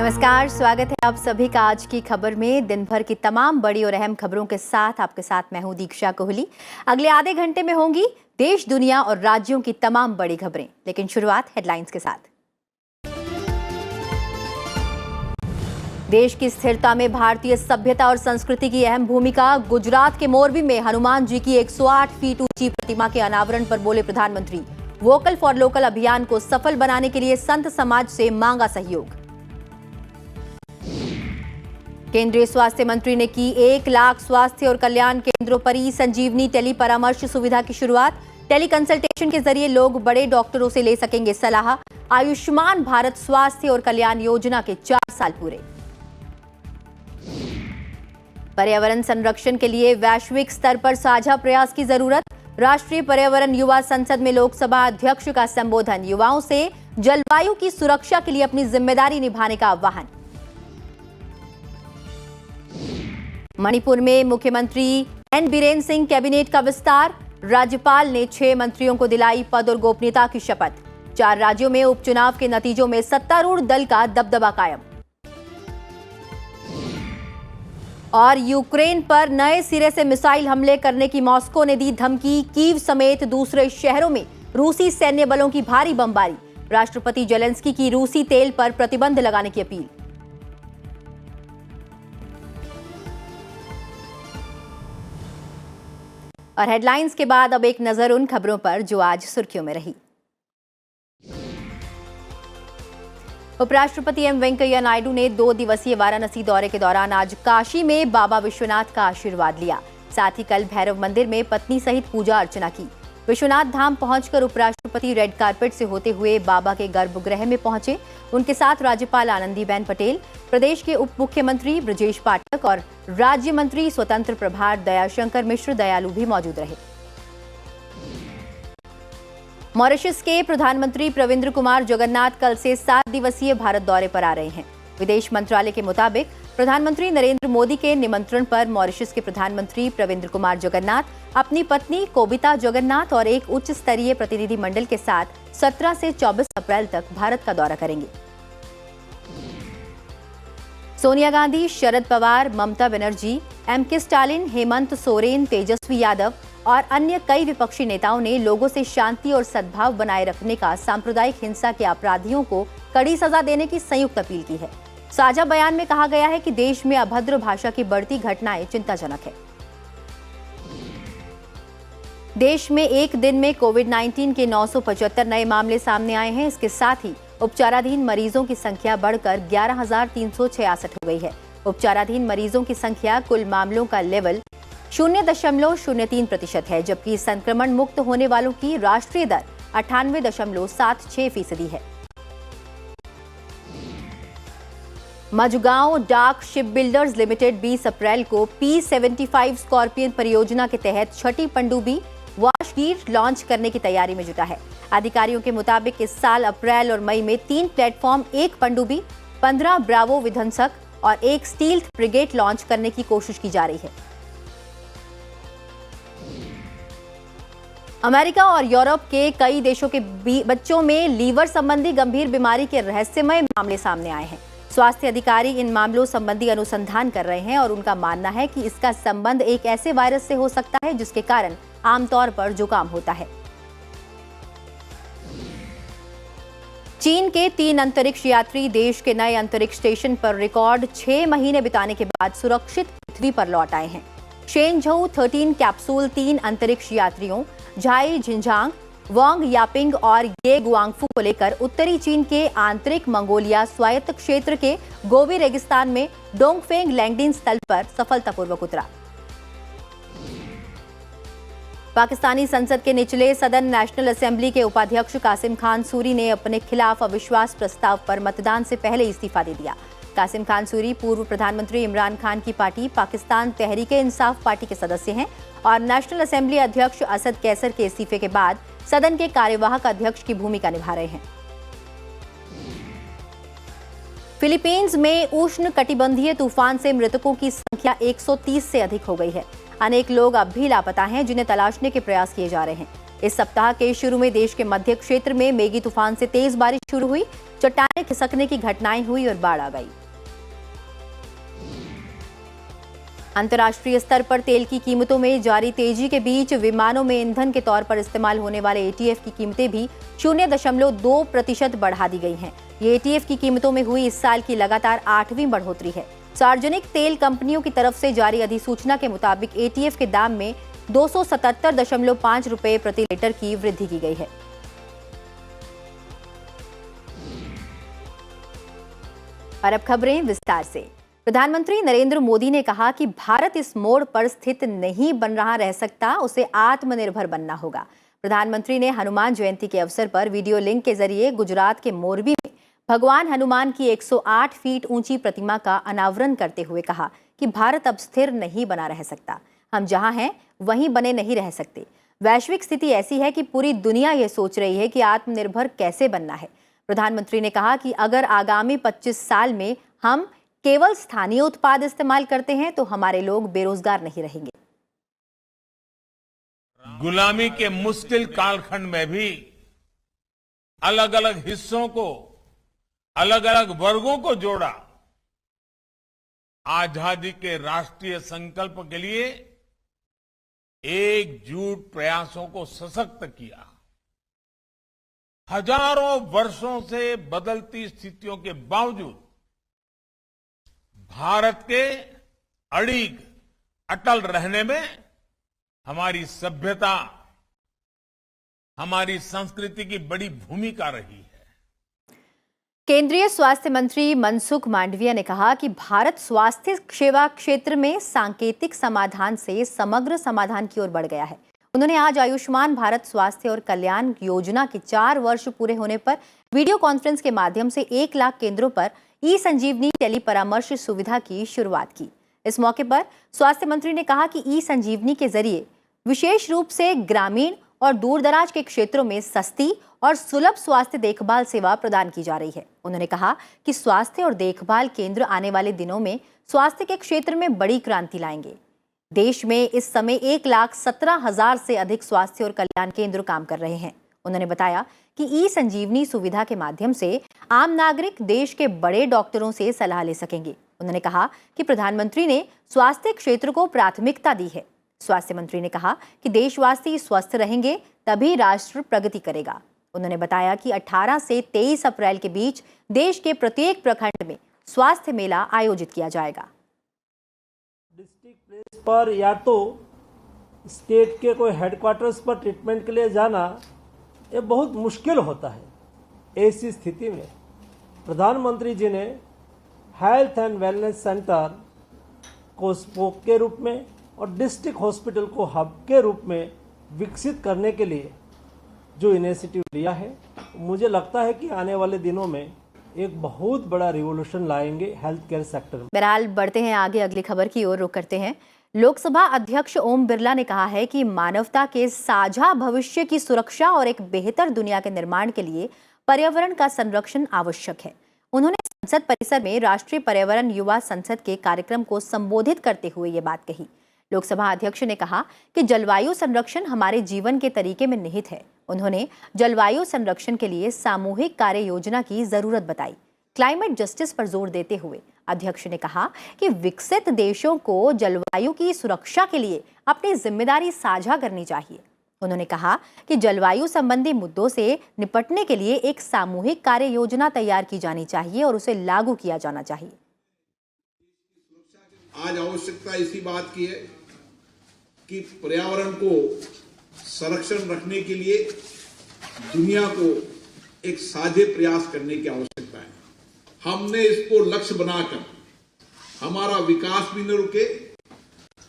नमस्कार, स्वागत है आप सभी का आज की खबर में। दिन भर की तमाम बड़ी और अहम खबरों के साथ आपके साथ मैं हूं दीक्षा कोहली। अगले आधे घंटे में होंगी देश, दुनिया और राज्यों की तमाम बड़ी खबरें, लेकिन शुरुआत हेडलाइंस के साथ। देश की स्थिरता में भारतीय सभ्यता और संस्कृति की अहम भूमिका। गुजरात के मोरबी में हनुमान जी की 108 फीट ऊंची प्रतिमा के अनावरण पर बोले प्रधानमंत्री, वोकल फॉर लोकल अभियान को सफल बनाने के लिए संत समाज से मांगा सहयोग। केंद्रीय स्वास्थ्य मंत्री ने की 1 लाख स्वास्थ्य और कल्याण केंद्रों पर ई संजीवनी टेली परामर्श सुविधा की शुरुआत। टेली कंसल्टेशन के जरिए लोग बड़े डॉक्टरों से ले सकेंगे सलाह। आयुष्मान भारत स्वास्थ्य और कल्याण योजना के 4 साल पूरे। पर्यावरण संरक्षण के लिए वैश्विक स्तर पर साझा प्रयास की जरूरत। राष्ट्रीय पर्यावरण युवा संसद में लोकसभा अध्यक्ष का संबोधन। युवाओं से जलवायु की सुरक्षा के लिए अपनी जिम्मेदारी निभाने का आह्वान। मणिपुर में मुख्यमंत्री एन बीरेन सिंह कैबिनेट का विस्तार। राज्यपाल ने 6 मंत्रियों को दिलाई पद और गोपनीयता की शपथ। 4 राज्यों में उपचुनाव के नतीजों में सत्तारूढ़ दल का दबदबा कायम। और यूक्रेन पर नए सिरे से मिसाइल हमले करने की मॉस्को ने दी धमकी। कीव समेत दूसरे शहरों में रूसी सैन्य बलों की भारी बमबारी। राष्ट्रपति जेलेंस्की की रूसी तेल पर प्रतिबंध लगाने की अपील। और हेडलाइंस के बाद अब एक नजर उन खबरों पर जो आज सुर्खियों में रही। उपराष्ट्रपति एम वेंकैया नायडू ने 2 दिवसीय वाराणसी दौरे के दौरान आज काशी में बाबा विश्वनाथ का आशीर्वाद लिया। साथ ही कल भैरव मंदिर में पत्नी सहित पूजा अर्चना की। विश्वनाथ धाम पहुंचकर उपराष्ट्रपति रेड कार्पेट से होते हुए बाबा के गर्भगृह में पहुंचे। उनके साथ राज्यपाल आनंदीबेन पटेल, प्रदेश के उप मुख्यमंत्री ब्रजेश पाठक और राज्य मंत्री स्वतंत्र प्रभार दयाशंकर मिश्र दयालु भी मौजूद रहे। मॉरिशस के प्रधानमंत्री प्रविंद्र कुमार जगन्नाथ कल से 7 दिवसीय भारत दौरे पर आ रहे हैं। विदेश मंत्रालय के मुताबिक प्रधानमंत्री नरेंद्र मोदी के निमंत्रण पर मॉरिशस के प्रधानमंत्री प्रविंद्र कुमार जगन्नाथ अपनी पत्नी कोबिता जगन्नाथ और एक उच्च स्तरीय प्रतिनिधि मंडल के साथ 17 से 24 अप्रैल तक भारत का दौरा करेंगे। सोनिया गांधी, शरद पवार, ममता बनर्जी, एम.के. स्टालिन, हेमंत सोरेन, तेजस्वी यादव और अन्य कई विपक्षी नेताओं ने लोगों से शांति और सद्भाव बनाए रखने का सांप्रदायिक हिंसा के अपराधियों को कड़ी सजा देने की संयुक्त अपील की है। साझा बयान में कहा गया है कि देश में अभद्र भाषा की बढ़ती घटनाएं चिंताजनक है। देश में एक दिन में कोविड-19 के 975 नए मामले सामने आए हैं। इसके साथ ही उपचाराधीन मरीजों की संख्या बढ़कर 11,366 हो गई है। उपचाराधीन मरीजों की संख्या कुल मामलों का लेवल 0.03% है, जबकि संक्रमण मुक्त होने वालों की राष्ट्रीय दर 98.76% है। मझगांव डाक शिप बिल्डर्स लिमिटेड 20 अप्रैल को P75 स्कॉर्पियन परियोजना के तहत छठी पनडुब्बी वाशगीर लॉन्च करने की तैयारी में जुटा है। अधिकारियों के मुताबिक इस साल अप्रैल और मई में 3 प्लेटफॉर्म, 1 पनडुब्बी, 15 ब्रावो विध्वंसक और 1 स्टील्थ फ्रिगेट लॉन्च करने की कोशिश की जा रही है। अमेरिका और यूरोप के कई देशों के बच्चों में लीवर संबंधी गंभीर बीमारी के रहस्यमय मामले सामने आए हैं। स्वास्थ्य अधिकारी इन मामलों संबंधी अनुसंधान कर रहे हैं और उनका मानना है कि इसका संबंध एक ऐसे वायरस से हो सकता है जिसके कारण आमतौर पर जुकाम होता है। चीन के 3 अंतरिक्ष यात्री देश के नए अंतरिक्ष स्टेशन पर रिकॉर्ड 6 महीने बिताने के बाद सुरक्षित पृथ्वी पर लौट आए हैं। शेनझोउ 13 कैप्सूल 3 अंतरिक्ष यात्रियों झाई झिंझांग, वांग यापिंग और ये गुआंगफू को लेकर उत्तरी चीन के आंतरिक मंगोलिया स्वायत्त क्षेत्र के गोबी रेगिस्तान में डोंगफेंग लैंडिंग स्थल पर सफलतापूर्वक उतरा। पाकिस्तानी संसद के निचले सदन नेशनल असेंबली के उपाध्यक्ष कासिम खान सूरी ने अपने खिलाफ अविश्वास प्रस्ताव पर मतदान से पहले इस्तीफा दे दिया। कासिम खान सूरी पूर्व प्रधानमंत्री इमरान खान की पार्टी पाकिस्तान तहरीक-ए-इंसाफ पार्टी के सदस्य हैं और नेशनल असेंबली अध्यक्ष असद कैसर के इस्तीफे के बाद सदन के कार्यवाहक अध्यक्ष की भूमिका निभा रहे हैं। फिलीपींस में उष्ण कटिबंधीय तूफान से मृतकों की संख्या 130 से अधिक हो गई है। अनेक लोग अब भी लापता हैं, जिन्हें तलाशने के प्रयास किए जा रहे हैं। इस सप्ताह के शुरू में देश के मध्य क्षेत्र में मेगी तूफान से तेज बारिश शुरू हुई, चट्टानें खिसकने की घटनाएं हुई और बाढ़ आ गई। अंतर्राष्ट्रीय स्तर पर तेल की कीमतों में जारी तेजी के बीच विमानों में ईंधन के तौर पर इस्तेमाल होने वाले एटीएफ की कीमतें भी 0.2% बढ़ा दी गई हैं। ये एटीएफ की कीमतों में हुई इस साल की लगातार 8वीं बढ़ोतरी है। सार्वजनिक तेल कंपनियों की तरफ से जारी अधिसूचना के मुताबिक एटीएफ के दाम में 277.5 रुपए प्रति लीटर की वृद्धि की गई है। और अब खबरें विस्तार से। प्रधानमंत्री नरेंद्र मोदी ने कहा कि भारत इस मोड़ पर स्थित नहीं बन रह सकता, उसे आत्मनिर्भर बनना होगा। प्रधानमंत्री ने हनुमान जयंती के अवसर पर वीडियो लिंक के जरिए गुजरात के मोरबी में भगवान हनुमान की 108 फीट ऊंची प्रतिमा का अनावरण करते हुए कहा कि भारत अब स्थिर नहीं बना रह सकता। हम जहां हैं वहीं बने नहीं रह सकते। वैश्विक स्थिति ऐसी है कि पूरी दुनिया ये सोच रही है कि आत्मनिर्भर कैसे बनना है। प्रधानमंत्री ने कहा कि अगर आगामी 25 साल में हम केवल स्थानीय उत्पाद इस्तेमाल करते हैं तो हमारे लोग बेरोजगार नहीं रहेंगे। गुलामी के मुश्किल कालखंड में भी अलग अलग हिस्सों को, अलग अलग वर्गों को जोड़ा। आजादी के राष्ट्रीय संकल्प के लिए एकजुट प्रयासों को सशक्त किया। हजारों वर्षों से बदलती स्थितियों के बावजूद भारत के अड़िग अटल रहने में हमारी सभ्यता, हमारी संस्कृति की बड़ी भूमिका रही है। केंद्रीय स्वास्थ्य मंत्री मनसुख मांडविया ने कहा कि भारत स्वास्थ्य सेवा क्षेत्र में सांकेतिक समाधान से समग्र समाधान की ओर बढ़ गया है। उन्होंने आज आयुष्मान भारत स्वास्थ्य और कल्याण योजना के 4 वर्ष पूरे होने पर वीडियो कॉन्फ्रेंस के माध्यम से 1 लाख केंद्रों पर ई संजीवनी टेली परामर्श सुविधा की शुरुआत की। इस मौके पर स्वास्थ्य मंत्री ने कहा कि ई संजीवनी के जरिए विशेष रूप से ग्रामीण और दूरदराज के क्षेत्रों में सस्ती और सुलभ स्वास्थ्य देखभाल सेवा प्रदान की जा रही है। उन्होंने कहा कि स्वास्थ्य और देखभाल केंद्र आने वाले दिनों में स्वास्थ्य के क्षेत्र में बड़ी क्रांति लाएंगे। देश में इस समय 1,17,000 से अधिक स्वास्थ्य और कल्याण केंद्र काम कर रहे हैं। उन्होंने बताया कि ई संजीवनी सुविधा के माध्यम से आम नागरिक देश के बड़े डॉक्टरों से सलाह ले सकेंगे। उन्होंने कहा कि प्रधानमंत्री ने स्वास्थ्य क्षेत्र को प्राथमिकता दी है। स्वास्थ्य मंत्री ने कहा कि देशवासी स्वस्थ रहेंगे तभी राष्ट्र प्रगति करेगा। उन्होंने बताया कि 18 से 23 अप्रैल के बीच देश के प्रत्येक प्रखंड में स्वास्थ्य मेला आयोजित किया जाएगा। डिस्ट्रिक्ट प्लेस पर या तो स्टेट के कोई हेडक्वार्टर्स पर ट्रीटमेंट के लिए जाना ये बहुत मुश्किल होता है। ऐसी स्थिति में प्रधानमंत्री जी ने हेल्थ एंड वेलनेस सेंटर को स्पोक के रूप में और डिस्ट्रिक्ट हॉस्पिटल को हब के रूप में विकसित करने के लिए जो इनिशिएटिव लिया है, मुझे लगता है कि आने वाले दिनों में एक बहुत बड़ा रिवॉल्यूशन लाएंगे हेल्थ केयर सेक्टर में। बहरहाल बढ़ते हैं आगे, अगली खबर की ओर रुख करते हैं। लोकसभा अध्यक्ष ओम बिरला ने कहा है कि मानवता के साझा भविष्य की सुरक्षा और एक बेहतर दुनिया के निर्माण के लिए पर्यावरण का संरक्षण आवश्यक है। उन्होंने संसद परिसर में राष्ट्रीय पर्यावरण युवा संसद के कार्यक्रम को संबोधित करते हुए ये बात कही। लोकसभा अध्यक्ष ने कहा कि जलवायु संरक्षण हमारे जीवन के तरीके में निहित है। उन्होंने जलवायु संरक्षण के लिए सामूहिक कार्य योजना की जरूरत बताई। क्लाइमेट जस्टिस पर जोर देते हुए अध्यक्ष ने कहा कि विकसित देशों को जलवायु की सुरक्षा के लिए अपनी जिम्मेदारी साझा करनी चाहिए। उन्होंने कहा कि जलवायु संबंधी मुद्दों से निपटने के लिए एक सामूहिक कार्य योजना तैयार की जानी चाहिए और उसे लागू किया जाना चाहिए। आज आवश्यकता इसी बात की है कि पर्यावरण को संरक्षण रखने के लिए दुनिया को एक साझे प्रयास करने की आवश्यकता है। हमने इसको लक्ष्य बनाकर हमारा विकास भी न रुके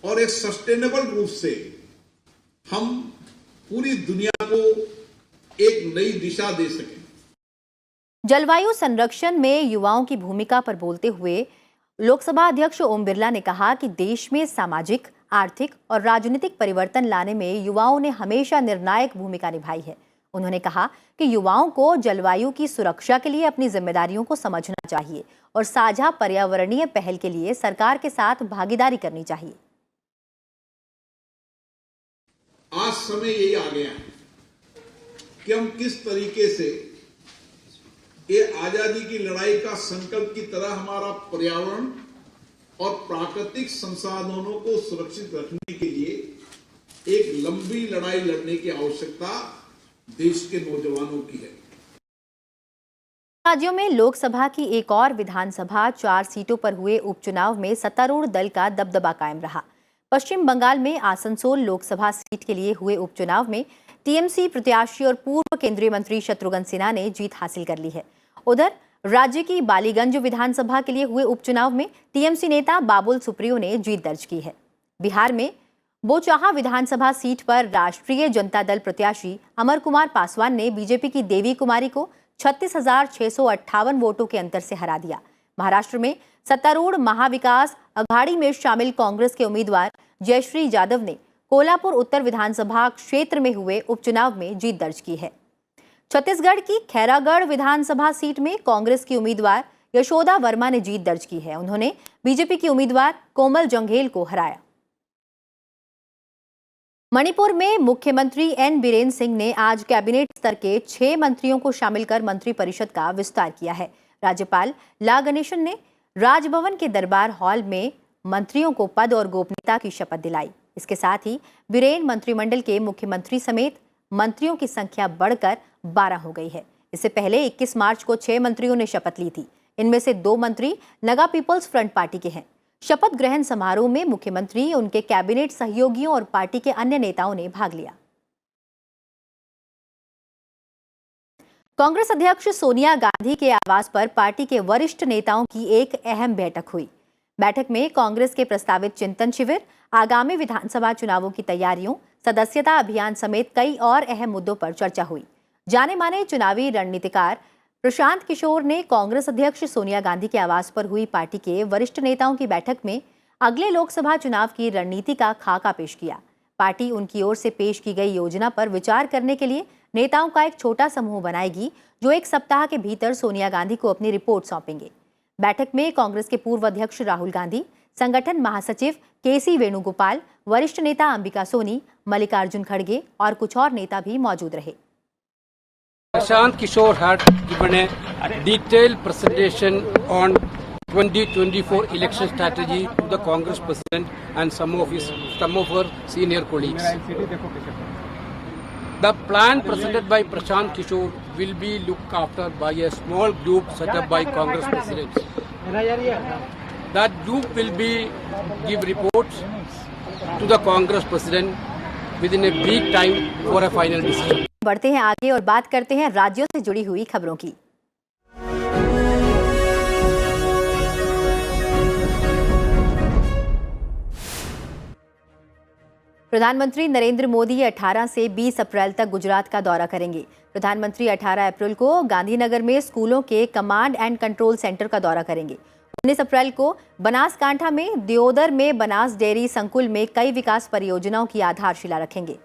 और एक सस्टेनेबल रूप से हम पूरी दुनिया को एक नई दिशा दे सकें। जलवायु संरक्षण में युवाओं की भूमिका पर बोलते हुए लोकसभा अध्यक्ष ओम बिरला ने कहा कि देश में सामाजिक, आर्थिक और राजनीतिक परिवर्तन लाने में युवाओं ने हमेशा निर्णायक भूमिका निभाई है। उन्होंने कहा कि युवाओं को जलवायु की सुरक्षा के लिए अपनी जिम्मेदारियों को समझना चाहिए और साझा पर्यावरणीय पहल के लिए सरकार के साथ भागीदारी करनी चाहिए। आज समय यही आ गया है कि हम किस तरीके से ये आजादी की लड़ाई का संकल्प की तरह हमारा पर्यावरण और प्राकृतिक संसाधनों को सुरक्षित रखने के लिए एक लंबी लड़ाई लड़ने की आवश्यकता देश के नौजवानों की है। राज्यों में लोकसभा की एक और विधानसभा 4 सीटों पर हुए उपचुनाव में सत्तारूढ़ दल का दबदबा कायम रहा। पश्चिम बंगाल में आसनसोल लोकसभा सीट के लिए हुए उपचुनाव में टीएमसी प्रत्याशी और पूर्व केंद्रीय मंत्री शत्रुघ्न सिन्हा ने जीत हासिल कर ली है। उधर राज्य की बालीगंज विधानसभा के लिए हुए उपचुनाव में टीएमसी नेता बाबुल सुप्रियो ने जीत दर्ज की है। बिहार में बोचाहा विधानसभा सीट पर राष्ट्रीय जनता दल प्रत्याशी अमर कुमार पासवान ने बीजेपी की देवी कुमारी को 36,658 वोटों के अंतर से हरा दिया। महाराष्ट्र में सत्तारूढ़ महाविकास अघाड़ी में शामिल कांग्रेस के उम्मीदवार जयश्री यादव ने कोल्हापुर उत्तर विधानसभा क्षेत्र में हुए उपचुनाव में जीत दर्ज की है। छत्तीसगढ़ की खैरागढ़ विधानसभा सीट में कांग्रेस की उम्मीदवार यशोदा वर्मा ने जीत दर्ज की है। उन्होंने बीजेपी की उम्मीदवार कोमल जंघेल को हराया। मणिपुर में मुख्यमंत्री एन बीरेन सिंह ने आज कैबिनेट स्तर के 6 मंत्रियों को शामिल कर मंत्रिपरिषद का विस्तार किया है। राज्यपाल ला गणेशन ने राजभवन के दरबार हॉल में मंत्रियों को पद और गोपनीयता की शपथ दिलाई। इसके साथ ही बीरेन मंत्रिमंडल के मुख्यमंत्री समेत मंत्रियों की संख्या बढ़कर 12 हो गई है। इससे पहले 21 मार्च को 6 मंत्रियों ने शपथ ली थी। इनमें से 2 मंत्री नगा पीपल्स फ्रंट पार्टी के हैं। शपथ ग्रहण समारोह में मुख्यमंत्री, उनके कैबिनेट सहयोगियों और पार्टी के अन्य नेताओं ने भाग लिया। कांग्रेस अध्यक्ष सोनिया गांधी के आवास पर पार्टी के वरिष्ठ नेताओं की एक अहम बैठक हुई। बैठक में कांग्रेस के प्रस्तावित चिंतन शिविर, आगामी विधानसभा चुनावों की तैयारियों, सदस्यता अभियान समेत कई और अहम मुद्दों पर चर्चा हुई। जाने माने चुनावी रणनीतिकार प्रशांत किशोर ने कांग्रेस अध्यक्ष सोनिया गांधी के आवास पर हुई पार्टी के वरिष्ठ नेताओं की बैठक में अगले लोकसभा चुनाव की रणनीति का खाका पेश किया। पार्टी उनकी ओर से पेश की गई योजना पर विचार करने के लिए नेताओं का एक छोटा समूह बनाएगी, जो 1 सप्ताह के भीतर सोनिया गांधी को अपनी रिपोर्ट सौंपेंगे। बैठक में कांग्रेस के पूर्व अध्यक्ष राहुल गांधी, संगठन महासचिव केसी वेणुगोपाल, वरिष्ठ नेता अंबिका सोनी, मल्लिकार्जुन खड़गे और कुछ और नेता भी मौजूद रहे। Prashant Kishore had given a detailed presentation on 2024 election strategy to the Congress President and some of her senior colleagues. The plan presented by Prashant Kishore will be looked after by a small group set up by Congress President. That group will give reports to the Congress President within a week time for a final decision. बढ़ते हैं आगे और बात करते हैं राज्यों से जुड़ी हुई खबरों की। प्रधानमंत्री नरेंद्र मोदी 18 से 20 अप्रैल तक गुजरात का दौरा करेंगे। प्रधानमंत्री 18 अप्रैल को गांधीनगर में स्कूलों के कमांड एंड कंट्रोल सेंटर का दौरा करेंगे। 19 अप्रैल को बनासकांठा में दियोदर में बनास डेयरी संकुल में कई विकास परियोजनाओं की आधारशिला रखेंगे।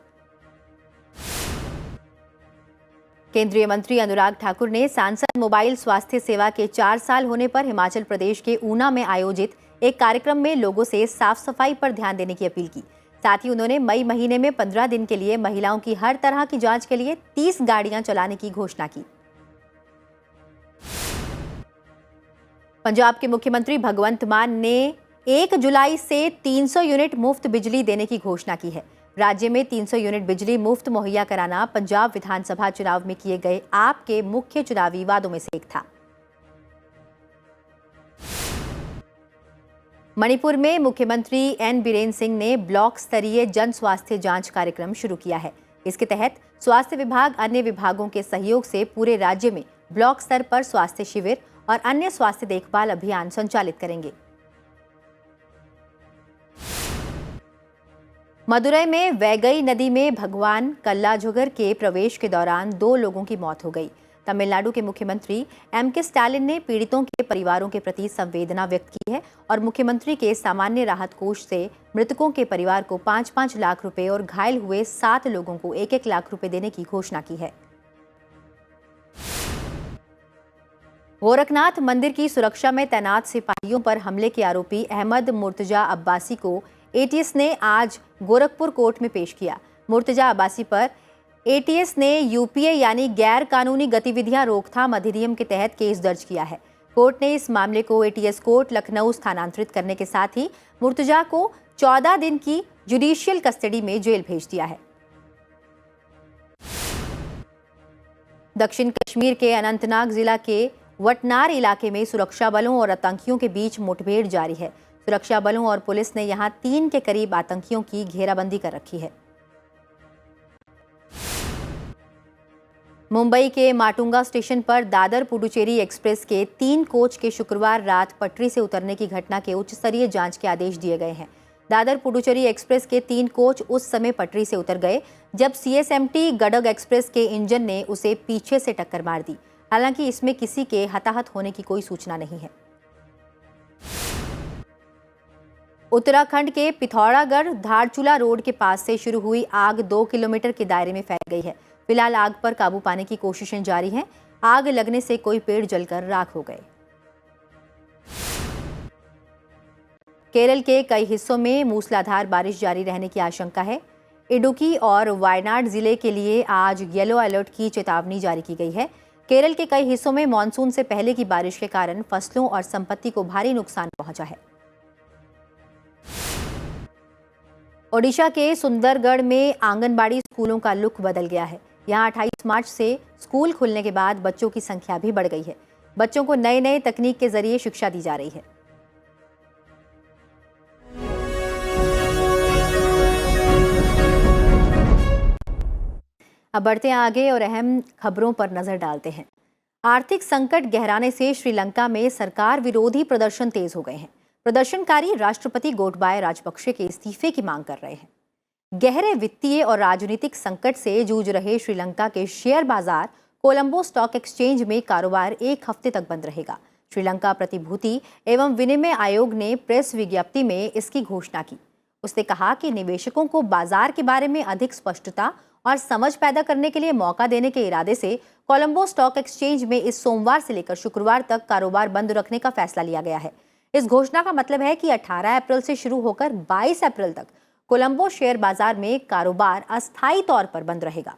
केंद्रीय मंत्री अनुराग ठाकुर ने सांसद मोबाइल स्वास्थ्य सेवा के 4 साल होने पर हिमाचल प्रदेश के ऊना में आयोजित एक कार्यक्रम में लोगों से साफ सफाई पर ध्यान देने की अपील की। साथ ही उन्होंने मई महीने में 15 दिन के लिए महिलाओं की हर तरह की जांच के लिए 30 गाड़ियां चलाने की घोषणा की। पंजाब के मुख्यमंत्री भगवंत मान ने 1 जुलाई से 300 यूनिट मुफ्त बिजली देने की घोषणा की है। राज्य में 300 यूनिट बिजली मुफ्त मुहैया कराना पंजाब विधानसभा चुनाव में किए गए आप के मुख्य चुनावी वादों में से एक था। मणिपुर में मुख्यमंत्री एन बीरेन सिंह ने ब्लॉक स्तरीय जन स्वास्थ्य जांच कार्यक्रम शुरू किया है। इसके तहत स्वास्थ्य विभाग अन्य विभागों के सहयोग से पूरे राज्य में ब्लॉक स्तर पर स्वास्थ्य शिविर और अन्य स्वास्थ्य देखभाल अभियान संचालित करेंगे। मदुरई में वैगई नदी में भगवान कल्लाझुगर के प्रवेश के दौरान 2 लोगों की मौत हो गई। तमिलनाडु के मुख्यमंत्री एम.के. स्टालिन ने पीड़ितों के परिवारों के प्रति संवेदना व्यक्त की है और मुख्यमंत्री के सामान्य राहत कोष से मृतकों के परिवार को 5-5 लाख रुपए और घायल हुए 7 लोगों को 1-1 लाख रुपए देने की घोषणा की है। गोरखनाथ मंदिर की सुरक्षा में तैनात सिपाहियों पर हमले के आरोपी अहमद मुर्तजा अब्बासी को एटीएस ने आज गोरखपुर कोर्ट में पेश किया। मुर्तजा अब्बासी पर एटीएस ने यूपीए यानी गैर कानूनी गतिविधियां रोकथाम अधिनियम के तहत केस दर्ज किया है। कोर्ट ने इस मामले को एटीएस कोर्ट लखनऊ स्थानांतरित करने के साथ ही मुर्तजा को 14 दिन की जुडिशियल कस्टडी में जेल भेज दिया है। दक्षिण कश्मीर के अनंतनाग जिला के वटनार इलाके में सुरक्षा बलों और आतंकियों के बीच मुठभेड़ जारी है। सुरक्षा बलों और पुलिस ने यहां 3 के करीब आतंकियों की घेराबंदी कर रखी है। मुंबई के माटुंगा स्टेशन पर दादर पुडुचेरी एक्सप्रेस के 3 कोच के शुक्रवार रात पटरी से उतरने की घटना के उच्च स्तरीय जांच के आदेश दिए गए हैं। दादर पुडुचेरी एक्सप्रेस के 3 कोच उस समय पटरी से उतर गए जब सीएसएमटी गडग एक्सप्रेस के इंजन ने उसे पीछे से टक्कर मार दी। हालांकि इसमें किसी के हताहत होने की कोई सूचना नहीं है। उत्तराखंड के पिथौरागढ़ धारचूला रोड के पास से शुरू हुई आग 2 किलोमीटर के दायरे में फैल गई है। फिलहाल आग पर काबू पाने की कोशिशें जारी हैं। आग लगने से कोई पेड़ जलकर राख हो गए। केरल के कई हिस्सों में मूसलाधार बारिश जारी रहने की आशंका है। इडुक्की और वायनाड जिले के लिए आज येलो अलर्ट की चेतावनी जारी की गई है। केरल के कई हिस्सों में मानसून से पहले की बारिश के कारण फसलों और संपत्ति को भारी नुकसान पहुंचा है। ओडिशा के सुंदरगढ़ में आंगनबाड़ी स्कूलों का लुक बदल गया है। यहां 28 मार्च से स्कूल खुलने के बाद बच्चों की संख्या भी बढ़ गई है। बच्चों को नए नए तकनीक के जरिए शिक्षा दी जा रही है। अब बढ़ते हैं आगे और अहम खबरों पर नजर डालते हैं। आर्थिक संकट गहराने से श्रीलंका में सरकार विरोधी प्रदर्शन तेज हो गए हैं। प्रदर्शनकारी राष्ट्रपति गोटबाया राजपक्षे के इस्तीफे की मांग कर रहे हैं। गहरे वित्तीय और राजनीतिक संकट से जूझ रहे श्रीलंका के शेयर बाजार कोलंबो स्टॉक एक्सचेंज में कारोबार 1 हफ्ते तक बंद रहेगा। श्रीलंका प्रतिभूति एवं विनिमय आयोग ने प्रेस विज्ञप्ति में इसकी घोषणा की। उसने कहा कि निवेशकों को बाजार के बारे में अधिक स्पष्टता और समझ पैदा करने के लिए मौका देने के इरादे से कोलंबो स्टॉक एक्सचेंज में इस सोमवार से लेकर शुक्रवार तक कारोबार बंद रखने का फैसला लिया गया है। इस घोषणा का मतलब है कि 18 अप्रैल से शुरू होकर 22 अप्रैल तक कोलंबो शेयर बाजार में कारोबार अस्थायी तौर पर बंद रहेगा।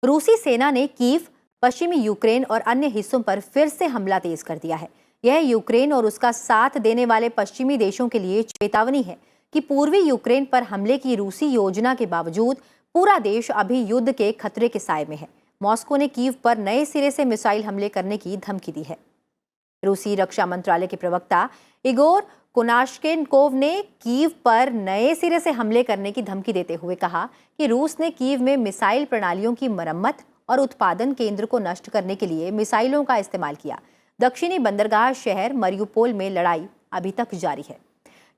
रूसी सेना ने कीव, पश्चिमी यूक्रेन और अन्य हिस्सों पर फिर से हमला तेज कर दिया है। यह यूक्रेन और उसका साथ देने वाले पश्चिमी देशों के लिए चेतावनी है कि पूर्वी यूक्रेन पर हमले की रूसी योजना के बावजूद पूरा देश अभी युद्ध के खतरे के साए में है। मॉस्को ने कीव पर नए सिरे से मिसाइल हमले करने की धमकी दी है। रूसी रक्षा मंत्रालय के प्रवक्ता इगोर कोनाशकेनकोव ने कीव पर नए सिरे से हमले करने की धमकी देते हुए कहा कि रूस ने कीव में मिसाइल प्रणालियों की मरम्मत और उत्पादन केंद्र को नष्ट करने के लिए मिसाइलों का इस्तेमाल किया। दक्षिणी बंदरगाह शहर मरियुपोल में लड़ाई अभी तक जारी है।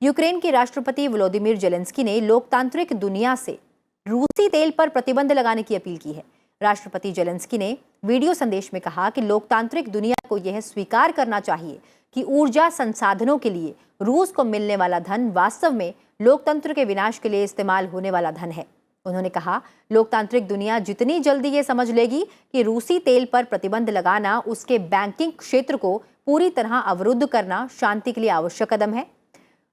यूक्रेन के राष्ट्रपति व्लादिमीर जेलेंस्की ने लोकतांत्रिक दुनिया से रूसी तेल पर प्रतिबंध लगाने की अपील की है। राष्ट्रपति जेलेंस्की ने वीडियो संदेश में कहा कि लोकतांत्रिक दुनिया को यह स्वीकार करना चाहिए कि ऊर्जा संसाधनों के लिए रूस को मिलने वाला धन वास्तव में लोकतंत्र के विनाश के लिए इस्तेमाल होने वाला धन है। उन्होंने कहा, लोकतांत्रिक दुनिया जितनी जल्दी ये समझ लेगी कि रूसी तेल पर प्रतिबंध लगाना उसके बैंकिंग क्षेत्र को पूरी तरह अवरुद्ध करना शांति के लिए आवश्यक कदम है,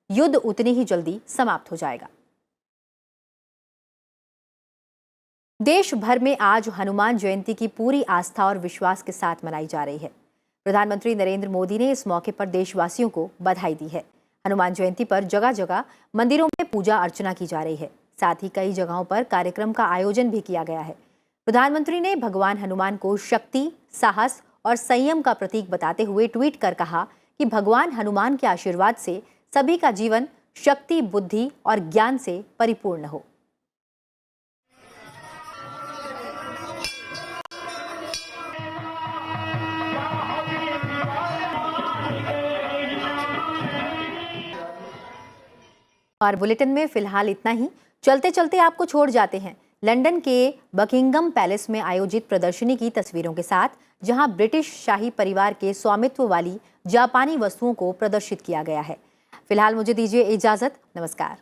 युद्ध उतनी ही जल्दी समाप्त हो जाएगा। देश भर में आज हनुमान जयंती की पूरी आस्था और विश्वास के साथ मनाई जा रही है। प्रधानमंत्री नरेंद्र मोदी ने इस मौके पर देशवासियों को बधाई दी है। हनुमान जयंती पर जगह जगह मंदिरों में पूजा अर्चना की जा रही है। साथ ही कई जगहों पर कार्यक्रम का आयोजन भी किया गया है। प्रधानमंत्री ने भगवान हनुमान को शक्ति, साहस और संयम का प्रतीक बताते हुए ट्वीट कर कहा कि भगवान हनुमान के आशीर्वाद से सभी का जीवन शक्ति, बुद्धि और ज्ञान से परिपूर्ण हो। और बुलेटिन में फिलहाल इतना ही। चलते चलते आपको छोड़ जाते हैं लंदन के बकिंगम पैलेस में आयोजित प्रदर्शनी की तस्वीरों के साथ, जहां ब्रिटिश शाही परिवार के स्वामित्व वाली जापानी वस्तुओं को प्रदर्शित किया गया है। फिलहाल मुझे दीजिए इजाजत। नमस्कार।